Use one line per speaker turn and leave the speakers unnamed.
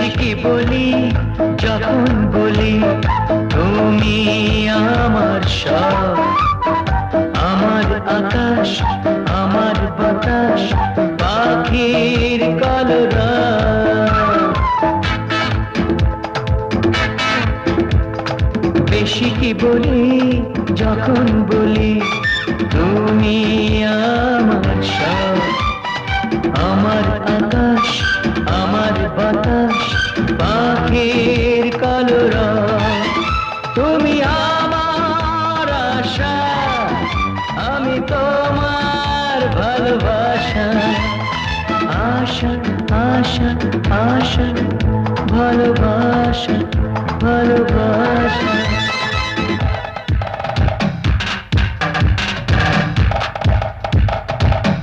বেশি কি বলি যখন বলি তুমি আমার সব, আমার আকাশ, আমার বাতাস, পাখির কলরব। বেশি কি বলি যখন বলি তুমি আমার সব, আমার আকাশ, আমার বাতাস, পাখির কলরব। তুমি আমার আশা, আমি তোমার ভালোবাসা। আশা আশা আশা, ভালোবাসা ভালোবাসা।